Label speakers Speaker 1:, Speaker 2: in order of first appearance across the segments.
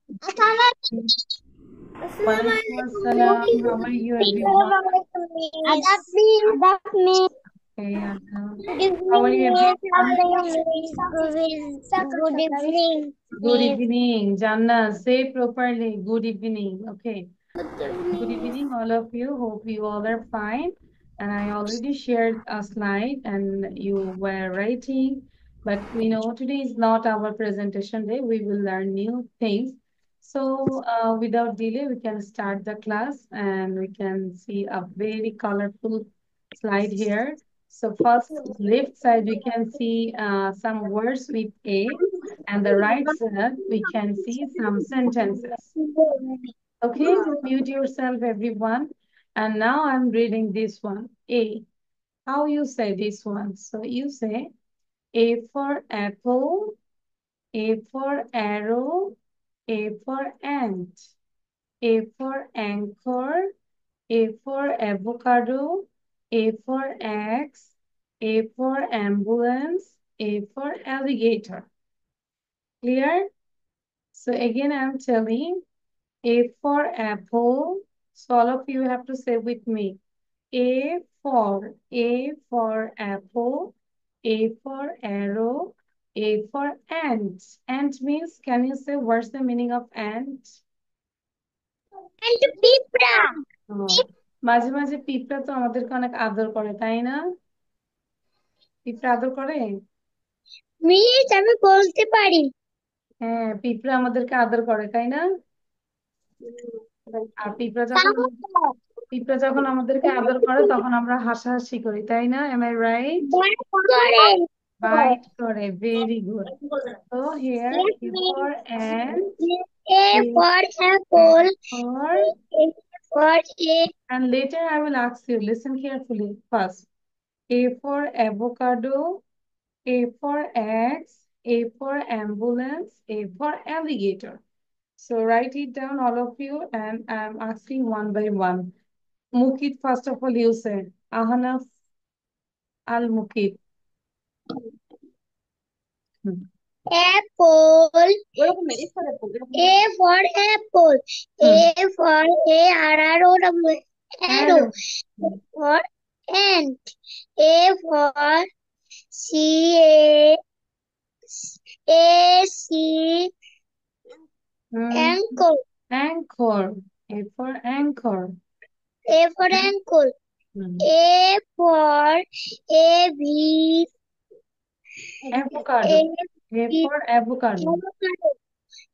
Speaker 1: Walaikum assalam. How are you, everyone? Okay, Adnan.
Speaker 2: Good
Speaker 1: How are
Speaker 2: evening,
Speaker 1: you,
Speaker 2: miss. How
Speaker 1: everyone?
Speaker 2: are you, miss? Good evening,
Speaker 1: Good
Speaker 2: miss.
Speaker 1: evening, Jannah. Say properly. Good evening. Okay.
Speaker 2: Good
Speaker 1: Good
Speaker 2: evening, miss.
Speaker 1: evening, all of you. Hope you all are fine. And I already shared a slide and you were writing. But today is not our presentation day. We will learn new things. So without delay, we can start the class and we can see a very colorful slide here. So first, left side, we can see some words with A. And the right side, we can see some sentences. Okay, just mute yourself, everyone. And now I'm reading this one. A. How you say this one? So you say A for apple, A for arrow, A for ant, A for anchor, A for avocado, A for axe, A for ambulance, A for alligator. Clear? So again, I'm telling A for apple. So all of you have to say with me. A for apple, A for arrow, A for ant. Ant means, can you say what's the meaning of ant?
Speaker 2: And Pipra.
Speaker 1: ও, মাঝে মাঝে পিঁপড়া তো আমাদেরকে অনেক আদর করে, তাই না? পিঁপড়া আদর করে?
Speaker 2: মিস, আমি বলতে পারি।
Speaker 1: হ্যাঁ, পিঁপড়া আমাদেরকে আদর করে, তাই না? আর পিঁপড়া যখন আমাদেরকে আদর করে তখন আমরা হাসাহাসি করি, তাই না? Am I right?
Speaker 2: করেন।
Speaker 1: Bite করে. Very good. So here A for ant,
Speaker 2: A
Speaker 1: A
Speaker 2: for apple,
Speaker 1: for,
Speaker 2: A for a
Speaker 1: and later I will ask you, listen carefully first. A for avocado, A for axe, A for ambulance, A for alligator. So write it down, all of you, and I'm asking one by one. Mukit, first of all, you say. Ahanaf Al Mukit.
Speaker 2: apple, A for apple, A for arrow, arrow,
Speaker 1: Arrow.
Speaker 2: for ant, A for C A C
Speaker 1: Hmm.
Speaker 2: ankle,
Speaker 1: Anchor. A for anchor.
Speaker 2: A for ankle,
Speaker 1: Hmm.
Speaker 2: A for A B
Speaker 1: Avocado.
Speaker 2: A
Speaker 1: A
Speaker 2: B
Speaker 1: for avocado.
Speaker 2: avocado,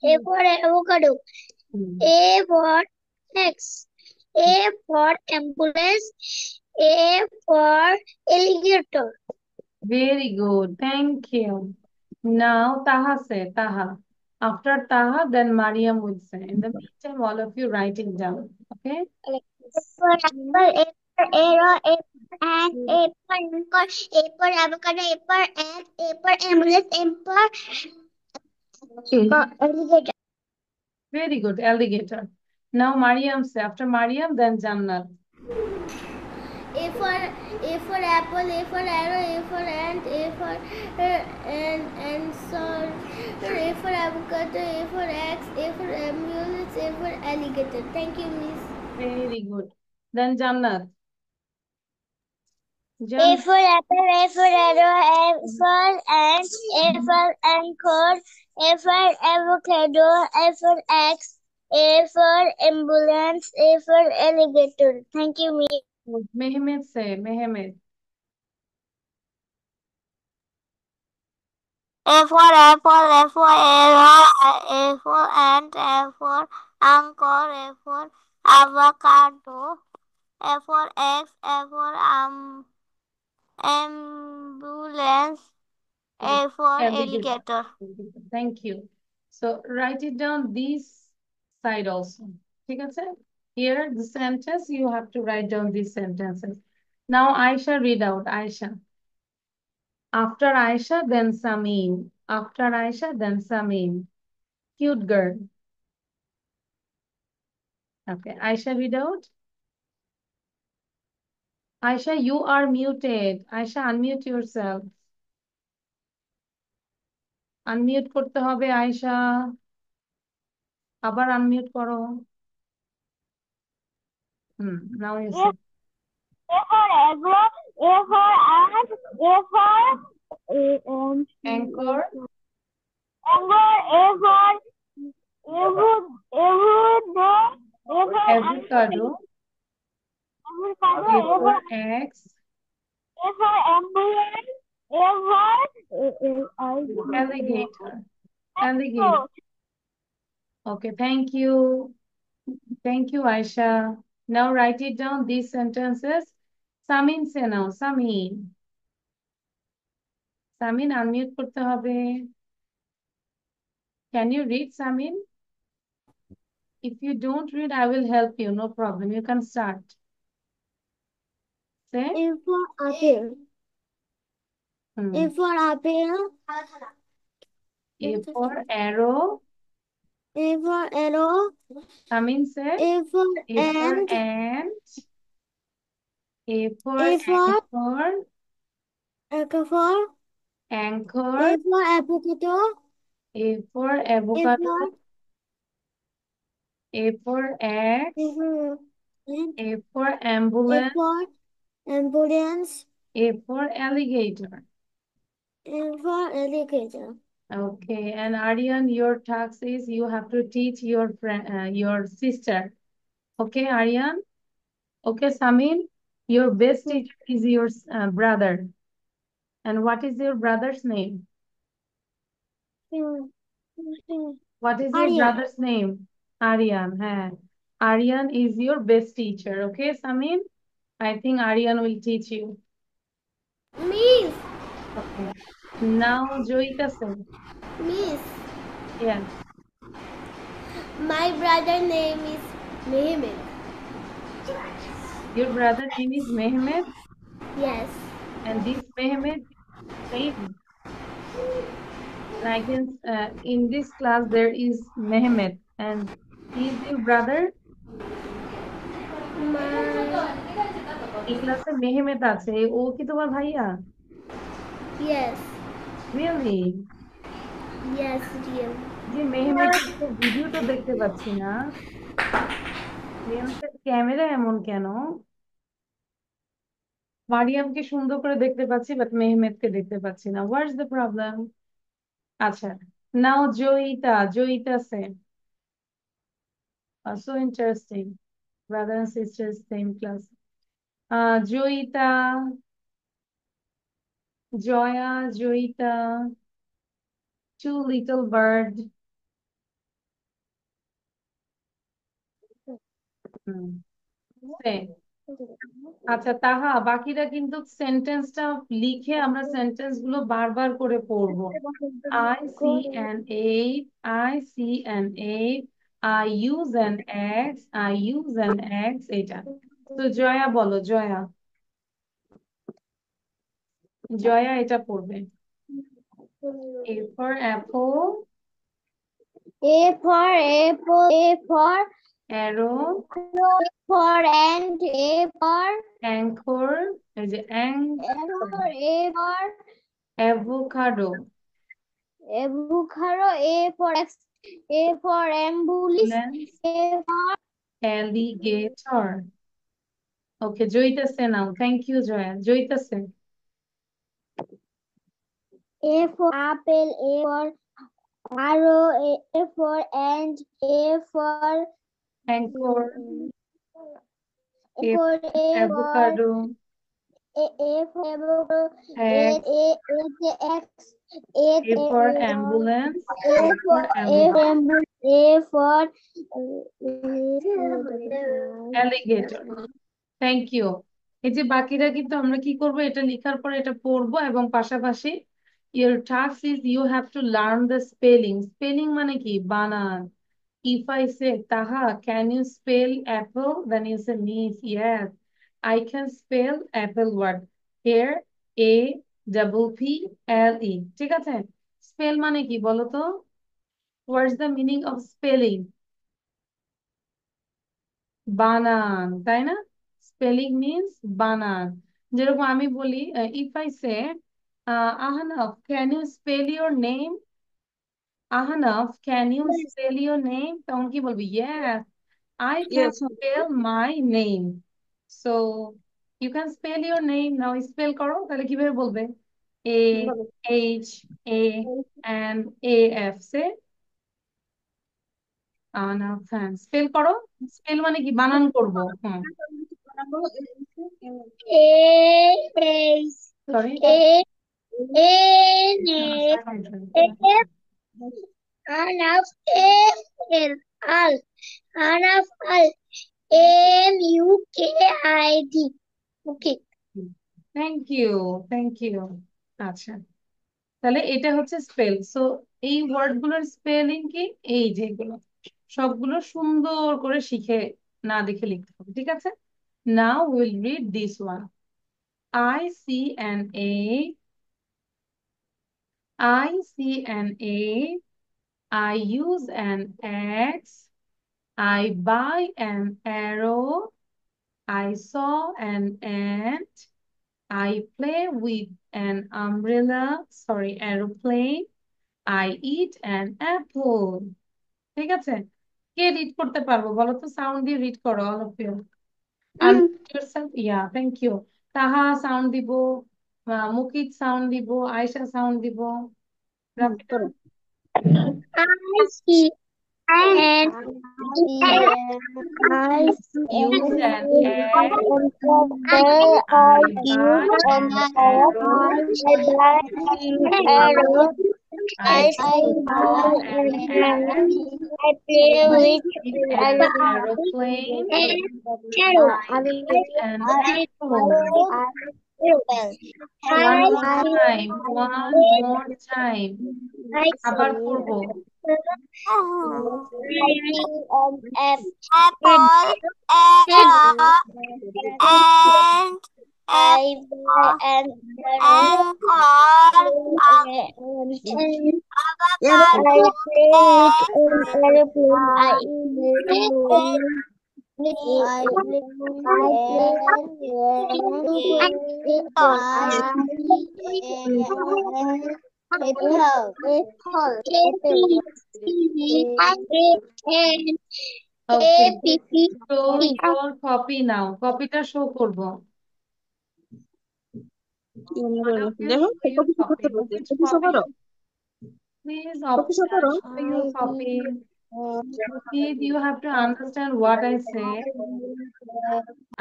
Speaker 2: A for avocado,
Speaker 1: Hmm.
Speaker 2: A for X, A for ambulance, A for alligator.
Speaker 1: Very good. Thank you. Now Taha say Taha. After Taha, then Mariam would say. In the meantime, all of you write it down. Okay?
Speaker 2: A for apple, A for arrow, A for ant, A for anchor, A for avocado, A for ant, A for ambulance, for alligator.
Speaker 1: Very good. Alligator. Now Mariam say. After Mariam, then Jannat.
Speaker 2: A for apple, A for arrow, A for ant, A for and so A for avocado, A for axe, A for ambulance, A for alligator. Thank you, Miss.
Speaker 1: Very good. Then Jannat.
Speaker 2: A
Speaker 1: Jannat.
Speaker 2: for apple, A for arrow, A for ant, A for anchor, A for avocado, A for axe, A for ambulance, A for alligator. Thank you, Miss.
Speaker 1: Mehmet say. Mehmet.
Speaker 2: A for apple, A for arrow, A for ant, A for anchor, A for avocado, A for eggs, A for ambulance, A for
Speaker 1: Alligator.
Speaker 2: alligator.
Speaker 1: Thank you. So write it down this side also. ঠিক আছে? Here, the sentence, you have to write down these sentences. Now, Aisha, read out. Aisha. After Aisha, then Samin. After Aisha, then Samin. Cute girl. Okay, Aisha, read out. Aisha, you are muted. Aisha, unmute yourself. Unmute করতে হবে, Aisha. আবার unmute করো। Now you say.
Speaker 2: A for Agro, A for ant, A for
Speaker 1: anchor,
Speaker 2: Angor, A for Avud, A for
Speaker 1: avocado,
Speaker 2: avocado,
Speaker 1: A for axe,
Speaker 2: A for ambulance,
Speaker 1: alligator, alligator.
Speaker 2: Mango.
Speaker 1: Okay, thank you. Thank you, Aisha. Now write it down, these sentences. Samin say now, Samin. Samin, unmute করতে হবে। Can you read, Samin? If you don't read, I will help you. No problem. You can start. Say.
Speaker 2: A for apple. A for apple.
Speaker 1: A for arrow.
Speaker 2: A for arrow.
Speaker 1: Samin said.
Speaker 2: A for
Speaker 1: A for
Speaker 2: ant.
Speaker 1: ant. A for
Speaker 2: A for
Speaker 1: anchor.
Speaker 2: for
Speaker 1: Anchor.
Speaker 2: A for avocado.
Speaker 1: A for
Speaker 2: A
Speaker 1: avocado.
Speaker 2: for
Speaker 1: A for X.
Speaker 2: A for ant.
Speaker 1: A for
Speaker 2: A
Speaker 1: ambulance.
Speaker 2: for ambulance.
Speaker 1: A for alligator.
Speaker 2: A for alligator.
Speaker 1: Okay, and Aryan, your task is you have to teach your friend, your sister. Okay, Aryan. Okay, Samin, your best teacher is your brother. And what is your brother's name? What is your
Speaker 2: Aryan.
Speaker 1: brother's name? Aryan. Hai. Aryan is your best teacher. Okay, Samin? I think Aryan will teach you.
Speaker 2: Miss.
Speaker 1: Okay. Now, Joita sir.
Speaker 2: Miss.
Speaker 1: Yes.
Speaker 2: My brother name is Mehmet.
Speaker 1: Your brother name is Mehmet,
Speaker 2: Yes.
Speaker 1: and this Mehmet same. And I can in this class there is Mehmet, and he is your brother.
Speaker 2: My
Speaker 1: এই ক্লাসে Mehmet আছে, ও কি তোমার ভাইয়া?
Speaker 2: Yes.
Speaker 1: Really?
Speaker 2: Yes, real.
Speaker 1: যে মেহমেতের তো video তো দেখতে পাচ্ছি না। মেহমেতের ক্যামেরা এমন কেন? মারিয়ামকে সুন্দর করে দেখতে পাচ্ছি, বাট মেহমেতকে দেখতে পাচ্ছি না। What's the problem? আচ্ছা, নাও জয়িতা, জয়িতা সে। So interesting. Brother and sisters, same class. Joyita, Joya, Joyita, two little bird. Hmm. Say. আচ্ছা তাহা, বাকিরা কিন্তু সেন্টেন্সটা লিখে আমরা সেন্টেন্স গুলো বারবার করে পড়বো। I see an ape, I see an ape, I use an X, I use an X, এটা। তো জয়া বলো, জয়া, জয়া এটা পড়বে। A for apple,
Speaker 2: A for apple, A for
Speaker 1: arrow,
Speaker 2: for ant, A for
Speaker 1: anchor, এই যে
Speaker 2: A for
Speaker 1: avocado,
Speaker 2: avocado, A for A for ambulance,
Speaker 1: lens,
Speaker 2: A for
Speaker 1: alligator. Okay, Joyita say now. Thank you, Joya. Joyita say.
Speaker 2: A for apple, A for arrow, A for ant, A for
Speaker 1: Anchor,
Speaker 2: A for
Speaker 1: avocado,
Speaker 2: A for avocado,
Speaker 1: X,
Speaker 2: X, A
Speaker 1: A for ambulance,
Speaker 2: A
Speaker 1: A
Speaker 2: for
Speaker 1: for ambulance,
Speaker 2: A for
Speaker 1: alligator. Thank you. এই যে বাকিরা কিন্তু আমরা কি করব, এটা লেখার পর এটা পড়বো এবং পাশাপাশি your task is you have to learn the spelling. Spelling মানে কি? বানান। If I say Taha, can you spell apple? Then you say Miss, yes, I can spell apple word. Here, A double P L E. ঠিক আছে? Spell মানে কি বলো তো? What's the meaning of spelling? বানান, তাই না? স্পেলিং মিন্স বানান। যেরকম আমি বলি, if I say Ahnaf, can you spell your name? Ahnaf, can you spell your name? তখন কি বলবি? Yes, I can
Speaker 3: Yes.
Speaker 1: spell my name. So you can spell your name. Now spell করো, তাহলে কিভাবে বলবে? A H A N A F say Ahnaf fan. Spell করো। Spell মানে কি? বানান করব। হুম। Sorry.
Speaker 2: Anaf Al Anaf Al MUKID. Okay.
Speaker 1: Thank you, thank you. আচ্ছা, তাহলে এটা হচ্ছে স্পেল। সো এই ওয়ার্ড গুলোর স্পেলিং কি? এই যেগুলো সবগুলো সুন্দর করে শিখে না দেখে লিখতে হবে, ঠিক আছে? Now will read this one. I see an A, I see an A, I use an X, I buy an arrow, I saw an ant, I play with an umbrella, sorry, aeroplane, I eat an apple. ঠিক আছে? কে read করতে পারবো বলো তো? Sound দিয়ে read করো, all of you. Unmute yourself. Yeah, thank you. Taha sound দিব, Mukit sound দিব, আয়েশা সাউন্ড দিব, Rafina.
Speaker 2: I see an I
Speaker 1: Use an egg.
Speaker 2: I
Speaker 1: I buy
Speaker 2: use
Speaker 1: an arrow.
Speaker 2: arrow.
Speaker 1: I
Speaker 2: I
Speaker 1: saw an ant.
Speaker 2: I play
Speaker 1: I
Speaker 2: with
Speaker 1: see an aeroplane.
Speaker 2: arrow.
Speaker 1: I eat an apple. One more time, one more time. আবার পড়বো।
Speaker 2: Apple, and I buy an I play with an aeroplane. I
Speaker 1: Okay. Show your copy now. কপিটা show করবো। One of you
Speaker 3: দেখো
Speaker 1: show your
Speaker 3: copy
Speaker 1: copy.
Speaker 3: করতে বলছে,
Speaker 1: Which
Speaker 3: copy
Speaker 1: copy?
Speaker 3: করো,
Speaker 1: Please,
Speaker 3: copy করো।
Speaker 1: show your copy. Please, you have to understand what I say.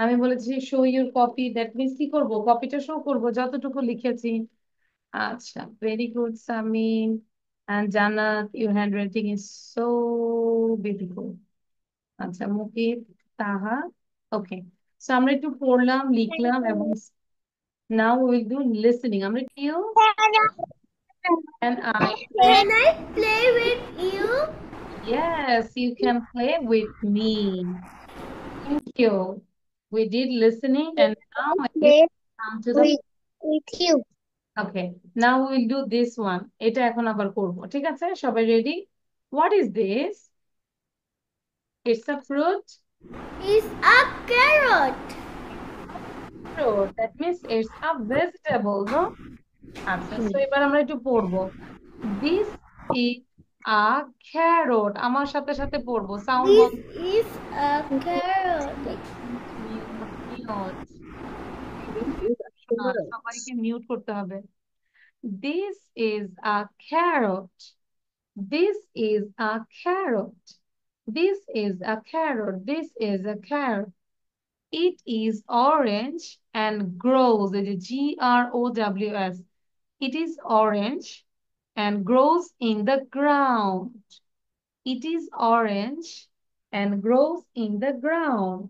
Speaker 1: আমি বলেছি show your copy. That means কি করব? কপিটা শো করব যতটুকু লিখেছি। আচ্ছা, very good, Samin and Janat. Your handwriting is so beautiful. আচ্ছা, মুকিত, তাহা। ওকে, সো আমরা একটু পড়লাম, লিখলাম, এবং now we will do listening. আমরা কেউ and I play.
Speaker 2: Can I play with you?
Speaker 1: Yes, you can play with me. Thank you. We did listening, and now I will
Speaker 2: Play
Speaker 1: come to the.
Speaker 2: with you.
Speaker 1: Okay, now we will do this one. এটা এখন আবার করব, ঠিক আছে? সবাই ready? What is this? It's a fruit.
Speaker 2: It's a carrot.
Speaker 1: Fruit. That means it's a vegetable, no? আচ্ছা, so এবার আমরা একটু পড়বো। This is a carrot. আমার সাথে সাথে পড়বো, সাউন্ড
Speaker 2: This
Speaker 1: বন্ধ।
Speaker 2: is a carrot.
Speaker 1: মিউট। সবাইকে মিউট করতে হবে। This is a carrot. This is a carrot. This is a carrot. This is a carrot. It is orange and grows. Grows. It is orange and grows in the ground. It is orange and grows in the ground.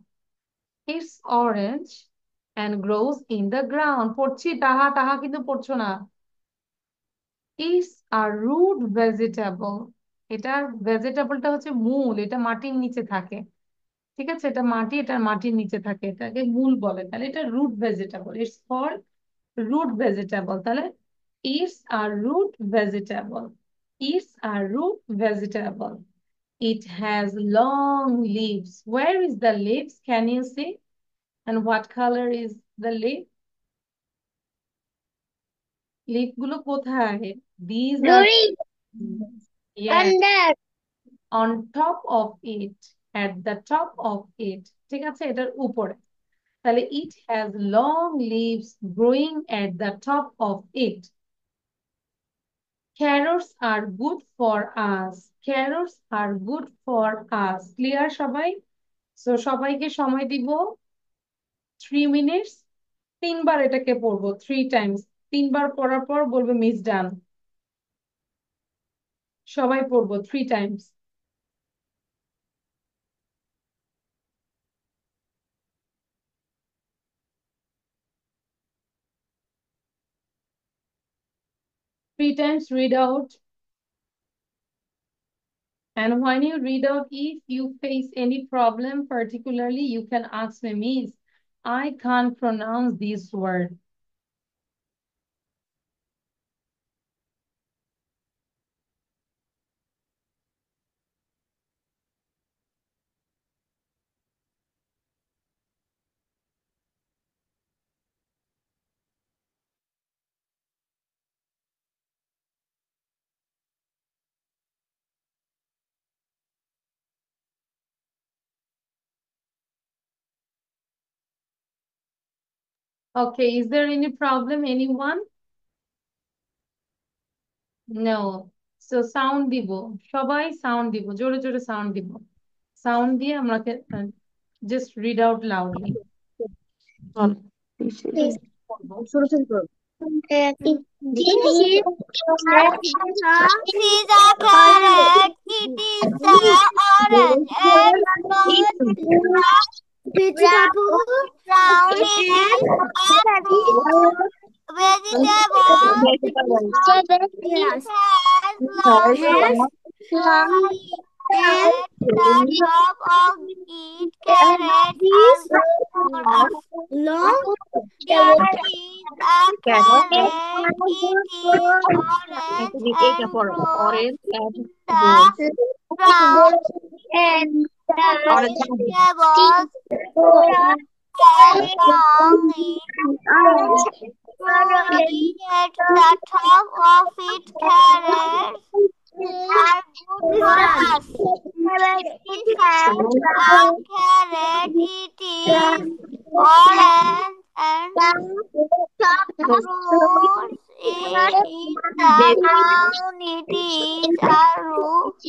Speaker 1: It's orange and grows in the ground. পড়ছি, তাহা তাহা কিন্তু পড়ছো না। It's a root vegetable. এটার ভেজিটেবলটা হচ্ছে মূল, এটা মাটির নিচে থাকে, ঠিক আছে? এটা মাটি, এটার মাটির নিচে থাকে, এটাকে মূল বলে। তাহলে এটা root vegetable. It's called root vegetable. তাহলে it's a root vegetable. It's a root vegetable. It has long leaves. Where is the leaves? Can you see? And what color is the leaf? Leaf গুলো কোথায়? These are
Speaker 2: Nuri.
Speaker 1: Yes,
Speaker 2: Under.
Speaker 1: on top of it, at the top of it, ঠিক আছে, এটার উপরে। তাহলে it has long leaves growing at the top of it. Carrots are good for us. Carrots are good for us. Clear সবাই? So সবাইকে সময় দিব 3 minutes। 3 বার এটাকে পড়বো, 3 times। 3 বার পড়ার পর বলবে মিস ডান। সবাই পড়বো 3 times। 3 times read out. And when you read out, if you face any problem particularly, you can ask me, Miss, I can't pronounce this word. Okay, is there any problem, anyone? No. So sound দিব, সবাই sound দিব, জোরে জোরে sound দিব। Sound দিয়ে আমাকে just read out loudly.
Speaker 2: Is a carrot. It is a orange and vegetable. Brown. It is a fruit. Vegetable. It has long leaves. At the top of it, carrots are good for us. Long. There is a carrot. It is orange and grows in the ground. And vegetables has long leaves. Growing at the top of it, carrots are good for us. It has a carrot. It is orange and fruits. It is the ground. It is a root.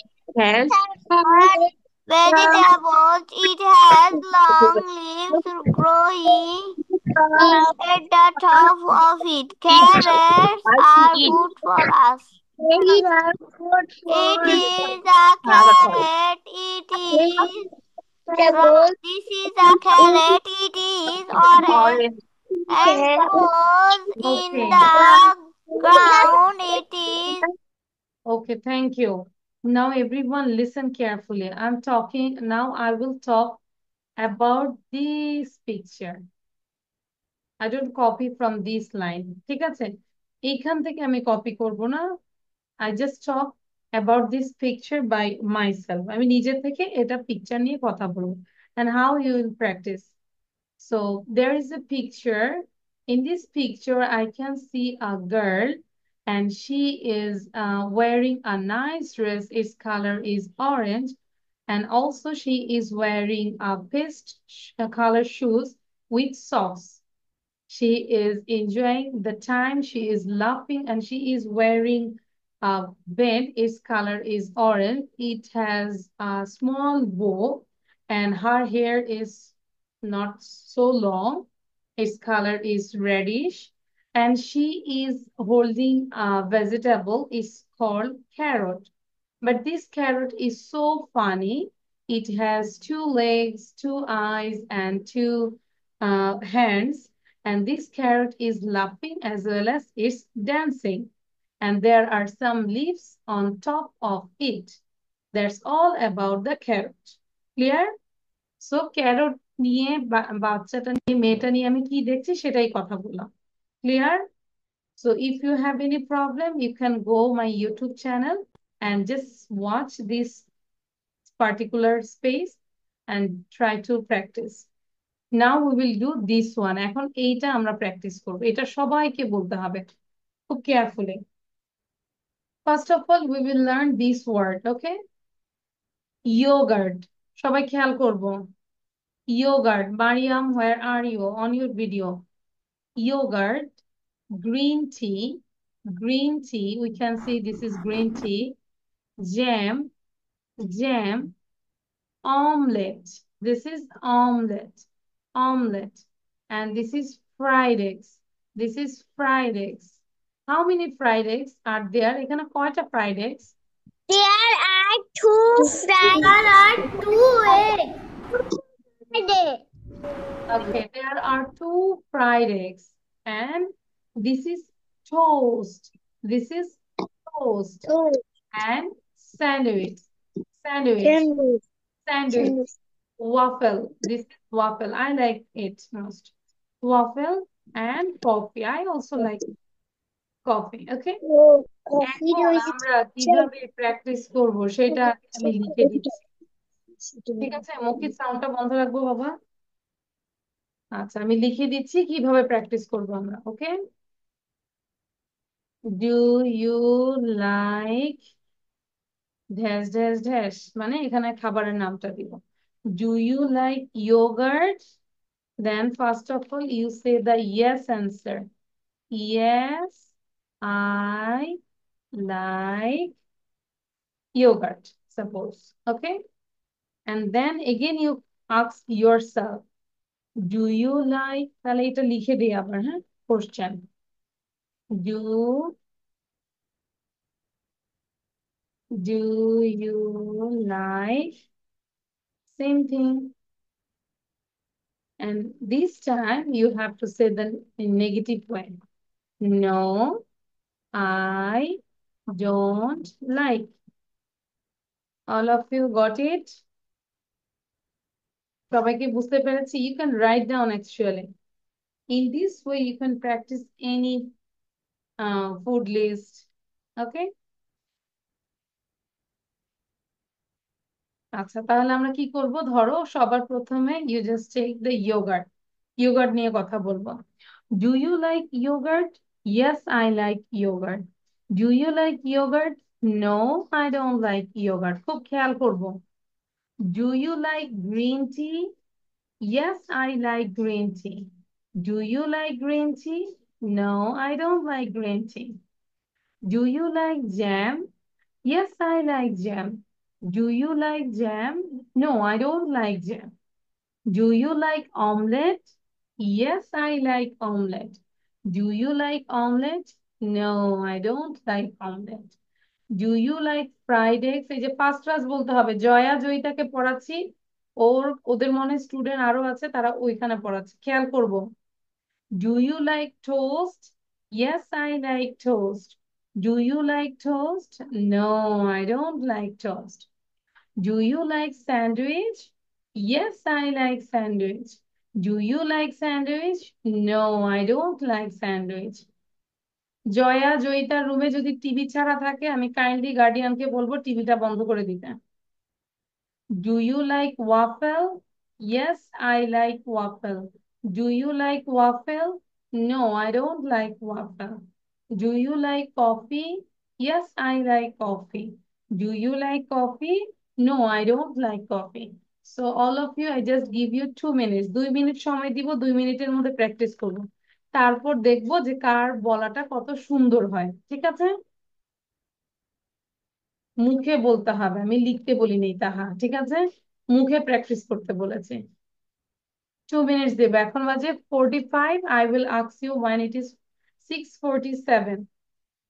Speaker 2: Vegetables. It has long leaves growing at the top of it. Carrots are good for us. It is a carrot. It is this is a carrot. It is orange and grows in
Speaker 1: Okay.
Speaker 2: the ground. It is
Speaker 1: Okay, thank you. Now everyone listen carefully. I'm talking now. I will talk about this picture. I don't copy from this line. ঠিক আছে? এইখান থেকে আমি copy করব না। I just talk about this picture by myself. আমি নিজে থেকে এটা পিকচার নিয়ে কথা বলবো। And how you will practice. So there is a picture. In this picture, I can see a girl and she is wearing a nice dress. Its color is orange. And also she is wearing a paste color shoes with socks. She is enjoying the time. She is laughing and she is wearing a band. Its color is orange. It has a small bow and her hair is not so long. Its color is reddish and she is holding a vegetable. It's called carrot. But this carrot is so funny. It has 2 legs, 2 eyes, and 2 hands. And this carrot is laughing as well as it's dancing. And there are some leaves on top of it. That's all about the carrot. Clear? So carrot নিয়ে বাচ্চাটা নিয়ে মেয়েটা নিয়ে আমি কি দেখছি সেটাই কথা বললাম। Clear? So if you have any problem, you can go my YouTube channel and just watch this particular space and try to practice. Now we will do this one. এখন এইটা আমরা প্র্যাকটিস করব। এটা সবাইকে বলতে হবে খুব carefully. First of all, we will learn this word, okay? Yogurt. সবাই খেয়াল করব। Yogurt. Mariam, where are you? On your video. Yogurt, green tea, green tea. We can see this is green tea. Jam, jam, omelette. This is omelette, omelette. And this is fried eggs. This is fried eggs. How many fried eggs are there? এখানে কয়টা fried eggs?
Speaker 2: There are two fried. There are two eggs.
Speaker 1: Okay, there are two fried eggs. And this is toast. This is toast. And sandwich. Sandwich.
Speaker 2: Sandwich.
Speaker 1: Sandwich. Waffle. This is waffle. I like it most. Waffle and coffee. I also like coffee. Okay?
Speaker 2: Coffee
Speaker 1: এখন আমরা কিভাবে practice করব সেটা আমি লিখে দিচ্ছি। ঠিক আছে? মুখের সাউন্ডটা বন্ধ রাখবো বাবা। আচ্ছা, আমি লিখে দিচ্ছি কিভাবে প্র্যাকটিস করব আমরা। Okay? Do you like dash dash dash, মানে এখানে খাবারের নামটা দিব। Do you like yogurt? Then first of all, you say the yes answer. Yes, I like yogurt, suppose. Okay? And then again you ask yourself, do you like, তাহলে এটা লিখে দিই আবার, হ্যাঁ? Question. Do you like, same thing. And this time you have to say the negative way. No, I don't like. All of you got it? সবাইকে বুঝতে পেরেছি? You can write down actually. In this way you can practice any food list. Okay? আচ্ছা, তাহলে আমরা কি করব? ধরো সবার প্রথমে you just take the yogurt. Yogurt নিয়ে কথা বলবো। Do you like yogurt? Yes, I like yogurt. Do you like yogurt? No, I don't like yogurt. খুব খেয়াল করব। Do you like green tea? Yes, I like green tea. Do you like green tea? No, I don't like green tea. Do you like jam? Yes, I like jam. Do you like jam? No, I don't like jam. Do you like omelette? Yes, I like omelette. Do you like omelette? No, I don't like omelette. Do you like fried eggs? এই যে first class বলতে হবে। জয়া জয়িতাকে পড়াচ্ছি, ওদের মনে student আরো আছে, তারা ওইখানে পড়াচ্ছে, খেয়াল করব। Do you like toast? Yes, I like toast. Do you like toast? No, I don't like toast. Do you like sandwich? Yes, I like sandwich. Do you like sandwich? No, I don't like sandwich. Jaya জয়িতার রুমে যদি TV ছাড়া থাকে আমি kindly গার্ডিয়ানকে বলবো টিভিটা বন্ধ করে দিতে। Do you like waffle? Yes, I like waffle. Do you like waffle? No, I don't like waffle. Do you like coffee? Yes, I like coffee. Do you like coffee? No, I don't like coffee. So all of you, I just give you 2 minutes. 2 minute সময় দিব, 2 মিনিটের মধ্যে practice করবো। তারপর দেখবো যে কার বলাটা কত সুন্দর হয়। ঠিক আছে? মুখে বলতে হবে, আমি লিখতে বলিনি তাহা। ঠিক আছে? মুখে প্র্যাকটিস করতে বলেছে। 2 মিনিটস দেবে। এখন বাজে 45। I will ask you when it is 6:47।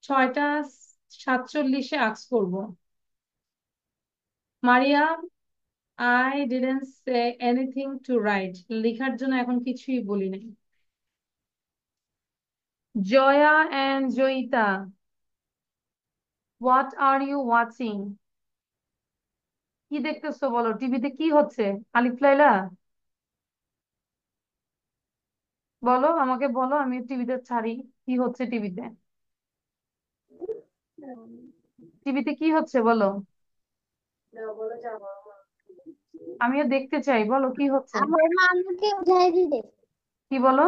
Speaker 1: 6:47 ask করবো। Mariam, I didn't say anything to write. লেখার জন্য এখন কিছুই বলি নাই। Joya and Joyita, what are you watching? কি দেখতেছো বলো? টিভিতে কি হচ্ছে? আলিফ লাইলা, বলো আমাকে, বলো, আমি টিভিতে ছাড়ি। কি হচ্ছে টিভিতে? টিভিতে কি হচ্ছে বলো? আমিও দেখতে চাই, বলো কি হচ্ছে?
Speaker 2: আমার মা আমাকে বুঝাই দিতে।
Speaker 1: কি বলো?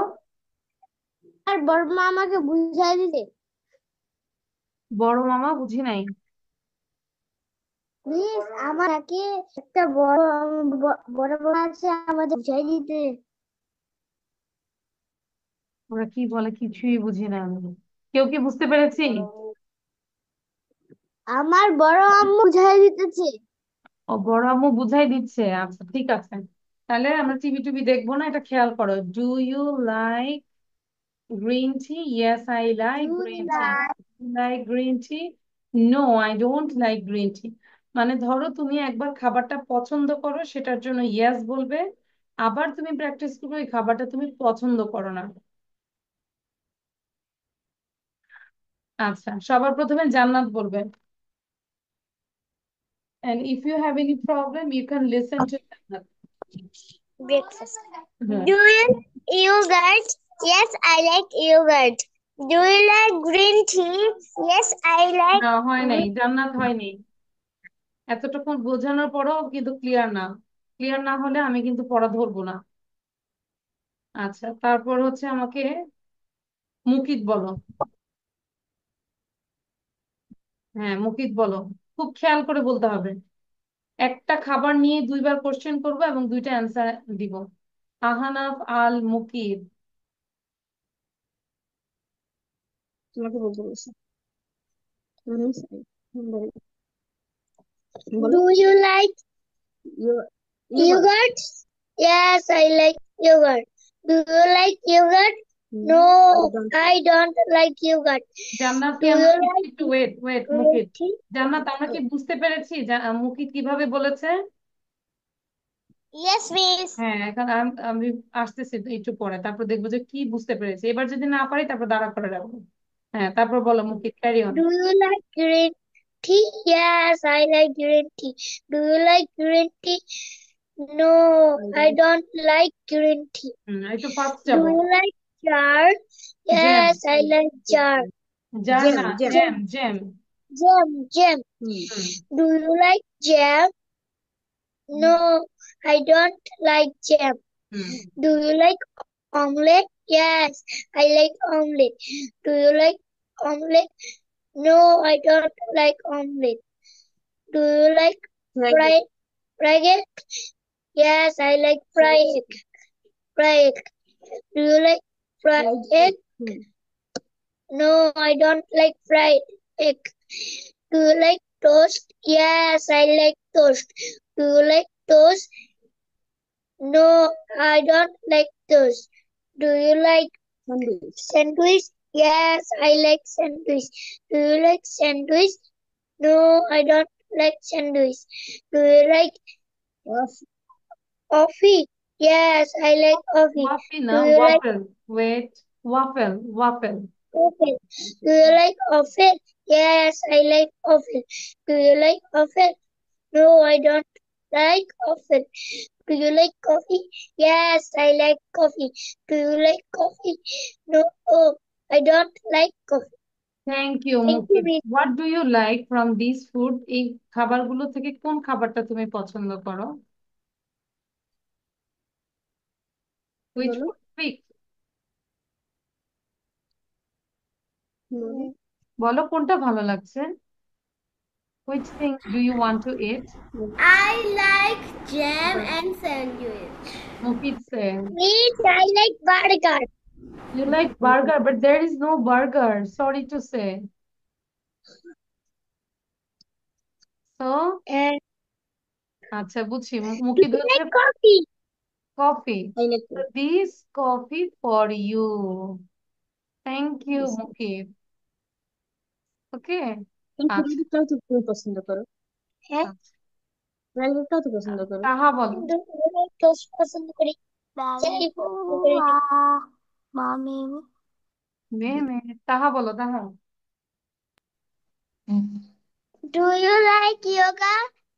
Speaker 2: আর বড় মা আমাকে বুঝাই দিতে।
Speaker 1: বড় মামা বুঝি নাই।
Speaker 2: প্লিজ আমাকে একটা বড় বড় বড় আছে আমাদের বুঝাই দিতে।
Speaker 1: ওরা কি বলে কিছুই বুঝি না আমি। কেউ কি বুঝতে পেরেছি?
Speaker 2: আমার বড় আম্মু বুঝাই দিতেছে।
Speaker 1: ও বড় আম্মু বুঝাই দিচ্ছে, আচ্ছা ঠিক আছে। তাহলে আমরা টিভি টিভি দেখবো না, এটা খেয়াল করো। Do you like green tea? Yes I like green tea. Like green tea? No I don't like green tea. মানে ধরো তুমি একবার খাবারটা পছন্দ করো, সেটার জন্য ইয়েস বলবে। আবার তুমি প্র্যাকটিস করবে ওই খাবারটা তুমি পছন্দ করো না। আচ্ছা, সবার প্রথমে জান্নাত বলবে। And if you have any problem, you can listen to Jannat.
Speaker 2: Breakfast.
Speaker 1: Hmm.
Speaker 2: Do you yogurt? Yes, I like yogurt. Do you like green tea? Yes, I like
Speaker 1: না, হয় নাই,
Speaker 2: green.
Speaker 1: জান্নাত হয়নি। এতটুকু বোঝানোর পরেও কিন্তু ক্লিয়ার না। ক্লিয়ার না হলে আমি কিন্তু পড়া ধরবো না। আচ্ছা, তারপর হচ্ছে আমাকে মুকিত বলো। হ্যাঁ, মুকিত বলো। খুব খেয়াল করে বলতে হবে। একটা খাবার নিয়ে দুইবার কোশ্চেন করবো এবং দুইটা অ্যান্সার দিব। আহানাফ আল মুকিত।
Speaker 2: তোমাকে বলতে বলছি। Do you like yogurt? Yes, I like yogurt. Do you like yogurt? No, I don't like yogurt.
Speaker 1: জান্নাতকে
Speaker 2: Do you
Speaker 1: আমরা কি
Speaker 2: like
Speaker 1: একটু wait wait
Speaker 2: green
Speaker 1: Mukit.
Speaker 2: tea?
Speaker 1: Jannat, আমরা কি বুঝতে পেরেছি মুকিত কিভাবে বলেছে?
Speaker 2: Yes, miss.
Speaker 1: হ্যাঁ, এখন আমি আসতেছি তো একটু পরে, তারপর দেখবো যে কি বুঝতে পেরেছি। এবার যদি না পারি তারপর দাঁড়া করে রাখবো। হ্যাঁ, তারপর বলো Mukit, carry on.
Speaker 2: Do you like green tea? Yes, I like green tea. Do you like green tea? No, I don't like green tea.
Speaker 1: একটু ফাস্ট
Speaker 2: Do
Speaker 1: যাবো।
Speaker 2: you like jar?
Speaker 1: Jam.
Speaker 2: Yes, I like jar.
Speaker 1: Jar
Speaker 2: Jam,
Speaker 1: না,
Speaker 2: jam.
Speaker 1: Jam jam.
Speaker 2: Jam, jam.
Speaker 1: হুম।
Speaker 2: Do you like jam? No, I don't like jam.
Speaker 1: হুম।
Speaker 2: Do you like omelette? Yes, I like omelette. Do you like omelette? No, I don't like omelette. Do you like fried egg? Yes, I like fried egg. Fried egg. Do you like fried egg? No, I don't like fried egg. Do you like toast? Yes, I like toast. Do you like toast? No, I don't like toast. Do you like sandwich? Yes, I like sandwich. Do you like sandwich? No, I don't like sandwich. Do you like coffee? Yes, I like coffee.
Speaker 1: ওয়াফি না,
Speaker 2: Do you like
Speaker 1: waffle. Wait, waffle waffle.
Speaker 2: waffle? Do you like waffle? Yes, I like waffle. Do you like waffle? No, I don't like waffle. Do you like coffee? Yes, I like coffee. Do you like coffee? No, oh, I don't like coffee.
Speaker 1: Thank you
Speaker 2: Thank you,
Speaker 1: Mukit.
Speaker 2: Miss.
Speaker 1: What do you like from this food? এই খাবারগুলো থেকে কোন খাবারটা তুমি পছন্দ করো? Which
Speaker 2: বলো।
Speaker 1: Food? Pick. বলো কোনটা ভালো লাগছে। Which thing do you want to eat?
Speaker 2: I like jam and sandwich.
Speaker 1: Mukit say
Speaker 2: Please, I like burger.
Speaker 1: you like burger, but there is no burger. Sorry to say. So,
Speaker 2: And
Speaker 1: আচ্ছা বুঝছি।
Speaker 2: do
Speaker 1: Mukit
Speaker 2: you
Speaker 1: হচ্ছে
Speaker 2: like coffee?
Speaker 1: Coffee.
Speaker 2: I like
Speaker 1: So this coffee for you. Thank you, Mukit. Okay.
Speaker 2: কিন্তু
Speaker 1: আচ্ছা
Speaker 2: রাইডারটাও তো তুমি পছন্দ করো। হ্যাঁ,
Speaker 1: আচ্ছা।
Speaker 2: রাইডারটাও তো পছন্দ করো।
Speaker 1: তাহা বলো।
Speaker 2: কিন্তু আমি toast পছন্দ করি। চাই পছন্দ করি না। Mommy.
Speaker 1: মে তাহা বলো, তাহা।
Speaker 2: Do you like yoga?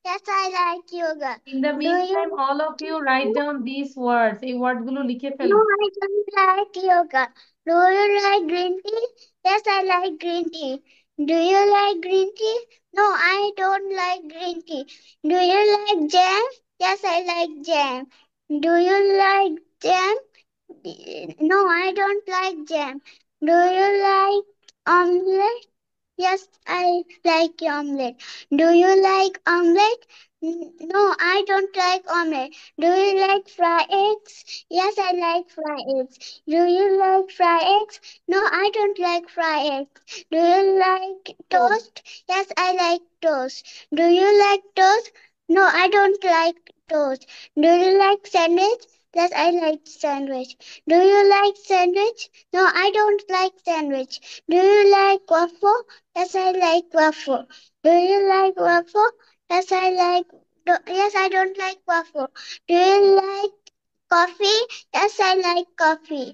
Speaker 2: Yes, I like yoga.
Speaker 1: In the
Speaker 2: Do you
Speaker 1: meantime, all of you write
Speaker 2: like
Speaker 1: down these words. এই ওয়ার্ড গুলো লিখে
Speaker 2: No,
Speaker 1: ফেলবে।
Speaker 2: I don't like yoga. Do you like green tea? Yes, I like green tea. Do you like green tea? No, I don't like green tea. Do you like jam? Yes, I like jam. Do you like jam? No, I don't like jam. Do you like omelette? Yes, I like omelette. Do you like omelette? No, I don't like omelette. Do you like fried eggs? Yes, I like fried eggs. Do you like fried eggs? No, I don't like fried eggs. Do you like toast? Yes, I like toast. Do you like toast? No, I don't like toast. Do you like sandwich? Yes, I like sandwich. Do you like sandwich? No, I don't like sandwich. Do you like waffle? Yes, I like waffle. Do you like waffle? Yes, I like. Yes, I don't like waffle. Do you like coffee? Yes, I like coffee.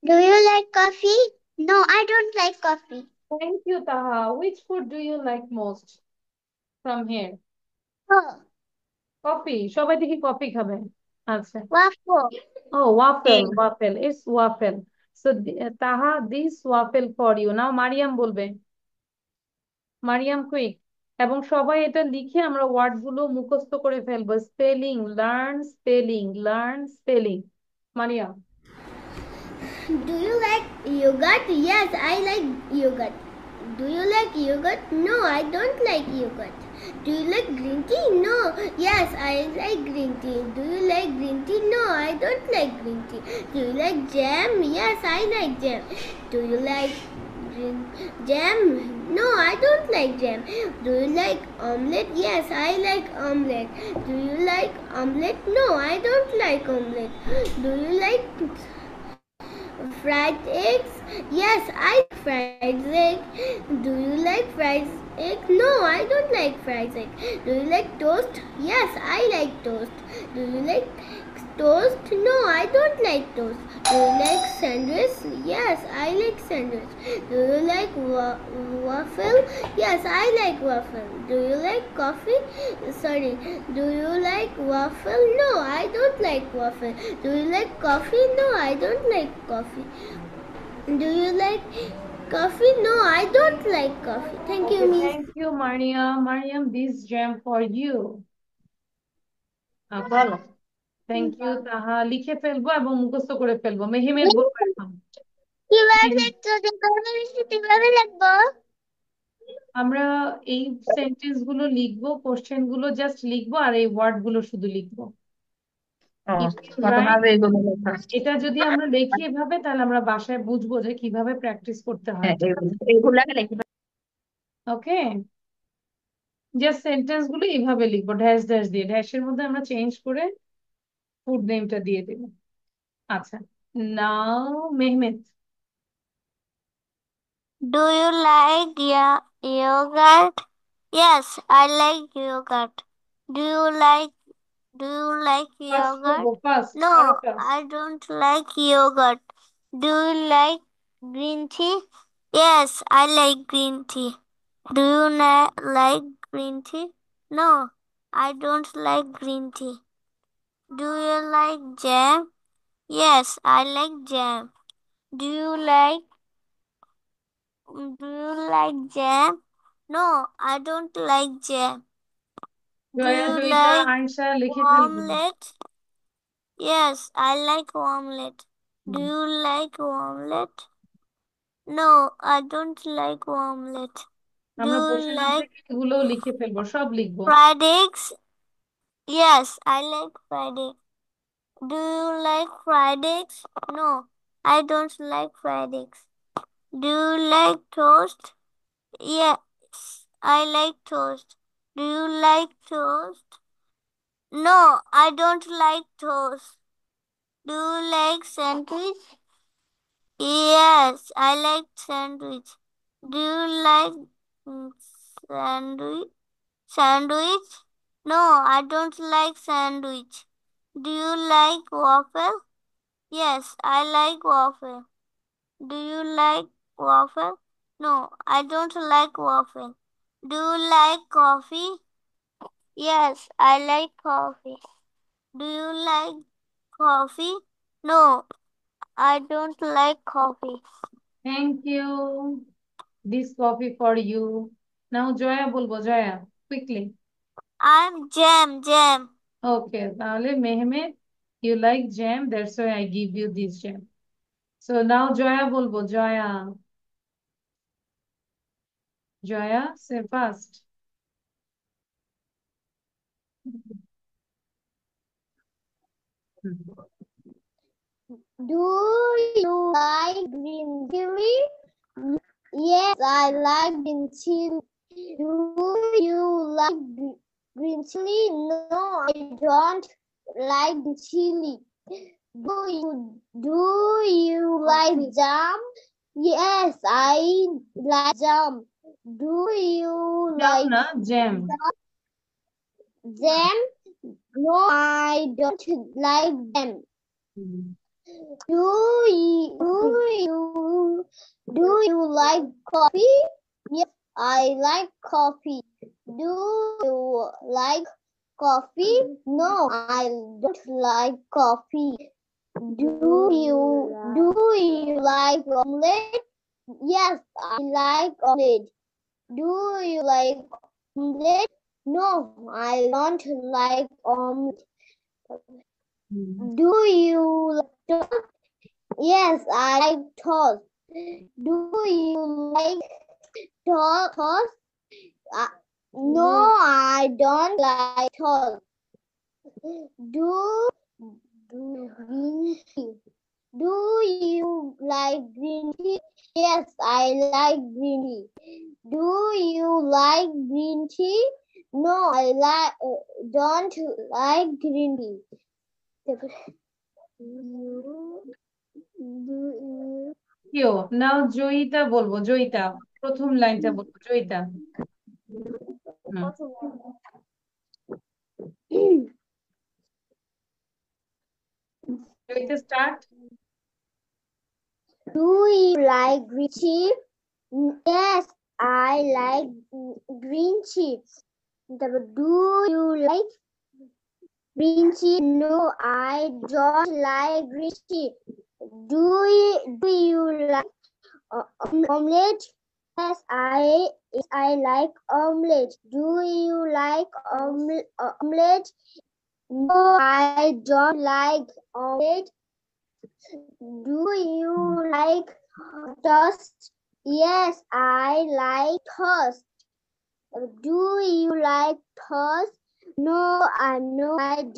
Speaker 2: Do you like coffee? No, I don't like coffee.
Speaker 1: Thank you, Taha. Which food do you like most from here?
Speaker 2: Oh,
Speaker 1: coffee, সবাই দেখি coffee খাবে। আচ্ছা।
Speaker 2: waffle.
Speaker 1: Oh, waffle, waffle. It's waffle. So, Taha, this waffle for you. Now, Mariam বলবে। Mariam quick. এবং সবাই এটা লিখে আমরা ওয়ার্ড গুলো মুখস্থ করে ফেলবো। Spelling, learn spelling, learn spelling. Mariam.
Speaker 2: Do you like yogurt? Yes, I like yogurt. Do you like yogurt? No, I don't like yogurt. Do you like green tea? No. Yes, I like green tea. Do you like green tea? No, I don't like green tea. Do you like jam? Yes, I like jam. Do you like green jam? No, I don't like jam. Do you like omelette? Yes, I like omelette. Do you like omelette? No, I don't like omelette. Do you like fried eggs? Yes, I like fried egg. Do you like fried egg? No, I don't like fried egg. Do you like toast? Yes, I like toast. Do you like toast? No, I don't like toast. Do you like sandwich? Yes, I like sandwich. Do you like waffle? Yes, I like waffle. Do you like coffee? Sorry. Do you like waffle? No, I don't like waffle. Do you like coffee? No, I don't like coffee. Do you like coffee? No, I don't like coffee. Thank you,
Speaker 1: Okay,
Speaker 2: Miss.
Speaker 1: thank you, Mariam. Mariam, this jam for you. বলো। Thank you, তাহা। লিখে ফেলবো এবং মুখস্থ করে ফেলবো। Mehmed বলবো এখন।
Speaker 2: কিভাবে
Speaker 1: মেহেম-
Speaker 2: লিখছো? কিভাবে লিখবো?
Speaker 1: আমরা এই সেন্টেন্স গুলো লিখবো, কোশ্চেন গুলো জাস্ট লিখবো, আর এই ওয়ার্ড গুলো শুধু লিখবো।
Speaker 3: ও
Speaker 1: If you write,
Speaker 3: কতভাবে এগুলো লেখা?
Speaker 1: এটা যদি আমরা লিখি এভাবে, তাহলে আমরা বাসায় বুঝবো যে কিভাবে প্র্যাকটিস করতে হয়।
Speaker 3: হ্যাঁ, এগুলাকে লিখে
Speaker 1: ওকে, জাস্ট সেন্টেন্স গুলো এইভাবে লিখবো, ড্যাশ ড্যাশ দিয়ে। ড্যাশের মধ্যে আমরা চেঞ্জ করে ফুড নেমটা দিয়ে দেবো। আচ্ছা, নাও Mehmed.
Speaker 2: Do you like yogurt? Yes, I like yogurt. Do you like Do you like
Speaker 1: first করবো,
Speaker 2: yogurt?
Speaker 1: ফার্স্ট, কারো
Speaker 2: No,
Speaker 1: first.
Speaker 2: I don't like yogurt. Do you like green tea? Yes, I like green tea. Do you like green tea? No, I don't like green tea. Do you like jam? Yes, I like jam. Do you like Do you like jam? No, I don't like jam. Do
Speaker 1: Joya,
Speaker 2: you
Speaker 1: Joyita,
Speaker 2: like
Speaker 1: Ayesha লিখে ফেলবো।
Speaker 2: omelette? Yes, I like omelette. Do you like omelette? No, I don't like omelette. Do
Speaker 1: আমরা বসে
Speaker 2: you
Speaker 1: না
Speaker 2: like
Speaker 1: থেকে এগুলো লিখে ফেলবো, সব লিখবো।
Speaker 2: fried eggs? Yes, I like fried eggs. Do you like fried eggs? No, I don't like fried eggs. Do you like toast? Yes, I like toast. Do you like toast? No, I don't like toast. Do you like sandwich? Yes, I like sandwich. Do you like sandwich? Sandwich? No, I don't like sandwich. Do you like waffle? Yes, I like waffle. Do you like waffle? No, I don't like waffle. Do you like coffee? Yes, I like coffee. Do you like coffee? No, I don't like coffee.
Speaker 1: Thank you, this coffee for you. Now Joya বলবো, Joya quickly.
Speaker 2: I'm jam.
Speaker 1: Okay, তাহলে Mehmed, you like jam, that's why I give you this jam. So now Joya বলবো, Joya. Joya, say fast.
Speaker 2: Do you like green chili? Yes, I like green chili. Do you like green chili? No, I don't like green chili. Do you like jam? Yes, I like jam. Do you
Speaker 1: Jam
Speaker 2: like
Speaker 1: na, jam.
Speaker 2: jam? No, I don't like jam. Do you like coffee? Yes, I like coffee. Do you like coffee? No, I don't like coffee. Do you like omelette? Yes, I like omelette. Do you like omelette? No, I don't like omelette. Do you like toast? Yes, I like toast. Do you like toast? No, I don't like toast. Do green tea? Do you like green tea? Yes, I like green tea. Do you like green tea? No, I don't like green tea.
Speaker 1: কেউ নাও জয়িতা বলবো, জয়িতা প্রথম লাইনটা বলবো, Joyita. Joyita start.
Speaker 2: Do you like green tea? Yes, I like green tea. Do you like green tea? No, I don't like green tea. Do you like omelette? Yes, I like omelette. Do you like omelette? No, I don't like omelette. Do you like toast? Yes, I like toast. Do you like toast? No, I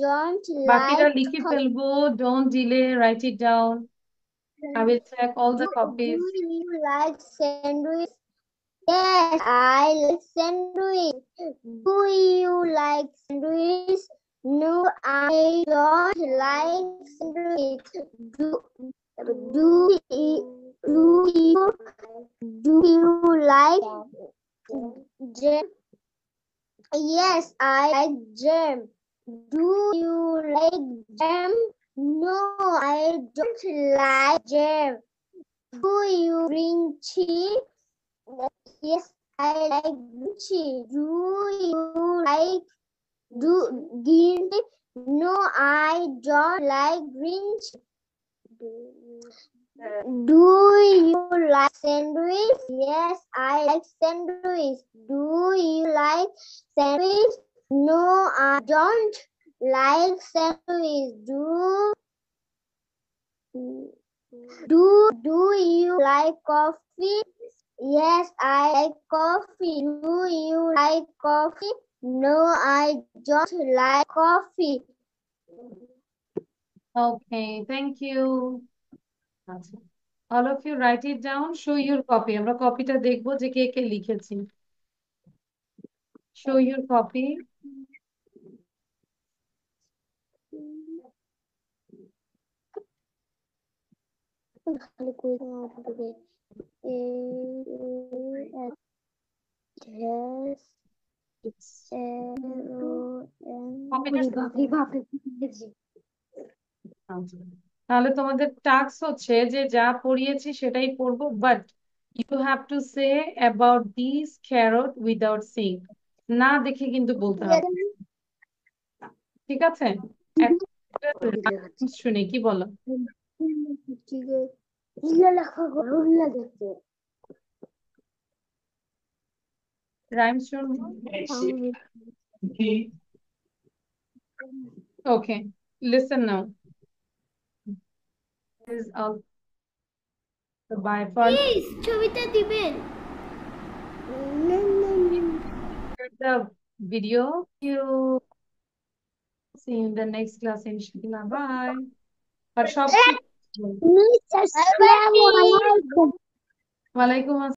Speaker 2: don't
Speaker 1: বাকিরা
Speaker 2: like
Speaker 1: লিখে
Speaker 2: toast.
Speaker 1: ফেলবো, don't delay, write it down. I will check all the copies.
Speaker 2: Do you like sandwich? Yes, I like sandwich. Do you like sandwich? No, I don't like sandwich. Do you like jam? Yes, I like jam. Do you like jam? No, I don't like jam. Do you green tea? Yes, I like green tea. Do you like green tea? No, I don't like green tea. Do you like sandwich? Yes, I like sandwich. Do you like sandwich? No, I don't like sandwich. Do you like coffee? Yes, I like coffee. Do you like coffee? No, I don't like coffee.
Speaker 1: Okay, thank you. All of you write it down, show your copy. আমরা কপিটা দেখবো যে কে কে লিখেছি। Show your copy. তাহলে তোমাদের task হচ্ছে যে যা পড়িয়েছি সেটাই পড়বো, but you have to say about this carrot without seeing, না দেখে কিন্তু বলতে হবে, ঠিক আছে? শুনি কি বলো। রাইম শুনবো। Okay, listen now. This is all. Bye for
Speaker 2: ছবিটা দিবেন।
Speaker 1: The video. You see you in the next class, inshallah. Bye. Or shop.
Speaker 2: Miss, Assalamu alaikum.
Speaker 1: Walaikum